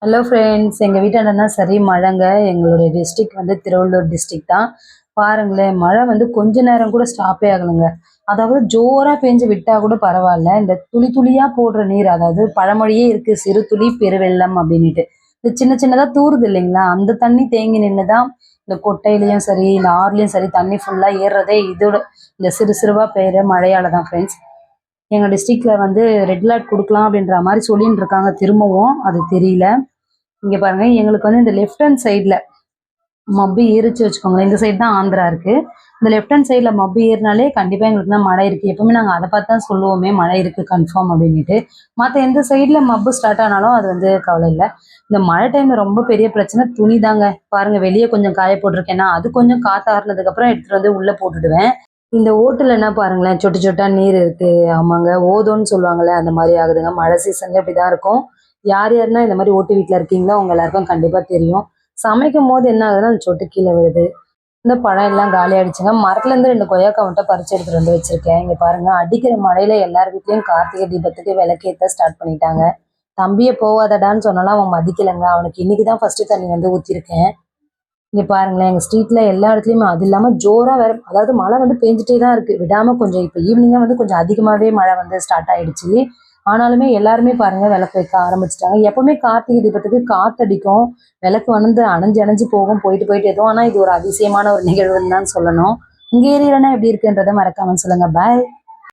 Hello friends, எங்கள் வீட்டாண்டனா சரி மழைங்க. எங்களுடைய டிஸ்ட்ரிக்ட் வந்து திருவள்ளூர் டிஸ்ட்ரிக்ட் தான். பாருங்களேன், மழை வந்து கொஞ்ச நேரம் கூட ஸ்டாப்பே ஆகலைங்க. அதாவது ஜோராக பேஞ்சு விட்டால் கூட பரவாயில்ல, இந்த துளி துளியாக போடுற நீர், அதாவது பழமொழியே இருக்குது, சிறு துளி பெருவெள்ளம் அப்படின்ட்டு. இந்த சின்ன சின்னதாக தூறுது இல்லைங்களா, அந்த தண்ணி தேங்கி நின்று தான் இந்த கொட்டையிலையும் சரி இந்த ஆறுலையும் சரி தண்ணி ஃபுல்லாக ஏறுறதே இதோட இந்த சிறு சிறுவாக பெய்கிற மழையால் தான் ஃப்ரெண்ட்ஸ். எங்கள் டிஸ்ட்ரிக்டில் வந்து ரெட் அலர்ட் கொடுக்கலாம் அப்படின்ற மாதிரி சொல்லின்னு இருக்காங்க. திரும்பவும் அது தெரியல. இங்கே பாருங்க, எங்களுக்கு வந்து இந்த லெஃப்ட் ஹேண்ட் சைடில் மப்பு ஏறிச்சு வச்சுக்கோங்களேன். இந்த சைடு தான் ஆந்திரா இருக்குது. இந்த லெஃப்ட் ஹேண்ட் சைடில் மப்பு ஏறினாலே கண்டிப்பாக எங்களுக்கு தான் மழை இருக்குது. எப்பவுமே நாங்கள் அதை பார்த்து தான் சொல்லுவோமே மழை இருக்குது கன்ஃபார்ம் அப்படின்ட்டு. மற்ற எந்த சைடில் மப்பு ஸ்டார்ட் ஆனாலும் அது வந்து கவலை இல்லை. இந்த மழை டைமில் ரொம்ப பெரிய பிரச்சனை துணி தாங்க. பாருங்கள், வெளியே கொஞ்சம் காய போட்டிருக்கேன்னா அது கொஞ்சம் காற்று ஆறுனதுக்கப்புறம் எடுத்துகிட்டு வந்து உள்ளே போட்டுடுவேன். இந்த ஓட்டுல என்ன பாருங்களேன், சொட்டு சொட்டா நீர் இருக்கு. ஆமாங்க, ஓதோன்னு சொல்லுவாங்கல்ல, அந்த மாதிரி ஆகுதுங்க. மழை சீசன்ல இப்படிதான் இருக்கும். யார் யாருன்னா இந்த மாதிரி ஓட்டு வீட்டில் இருக்கீங்களோ அவங்க எல்லாருக்கும் கண்டிப்பா தெரியும். சமைக்கும் போது என்ன ஆகுதுன்னா அந்த சொட்டு கீழே விழுது. இந்த பழம் எல்லாம் காலி ஆயிடுச்சுங்க. மரத்துல இருந்து 2 கொய்யாக்கா மட்டும் பறிச்சு எடுத்துட்டு வந்து வச்சிருக்கேன். இங்க பாருங்க, அடிக்கிற மழையில எல்லார் வீட்லயும் கார்த்திகை தீபத்துக்கு விளக்கேத்த ஸ்டார்ட் பண்ணிட்டாங்க. தம்பியை போவாதடான்னு சொன்னாலும் அவன் மதிக்கலைங்க. அவனுக்கு இன்னைக்குதான் ஃபர்ஸ்ட் தண்ணி வந்து ஊத்திருக்கேன். இங்க பாருங்களேன், எங்க ஸ்ட்ரீட்ல எல்லா இடத்துலயுமே அது இல்லாம ஜோரா வேற, அதாவது மழை வந்து பெஞ்சிட்டே தான் இருக்கு விடாம. கொஞ்சம் இப்ப ஈவினிங்கா வந்து கொஞ்சம் அதிகமாவே மழை வந்து ஸ்டார்ட் ஆயிடுச்சு. ஆனாலுமே எல்லாருமே பாருங்க விளக்கு வைக்க ஆரம்பிச்சிட்டாங்க. எப்பவுமே கார்த்திகை தீபத்துக்கு காத்தடிக்கும், விளக்கு வந்து அணைஞ்சு அணைஞ்சு போகும், போயிட்டு போயிட்டு எதுவும். ஆனா இது ஒரு அதிசயமான ஒரு நிகழ்வுன்னு தான் சொல்லணும். உங்க ஏரியாலனா எப்படி இருக்குன்றதை மறக்காம சொல்லுங்க. பாய்.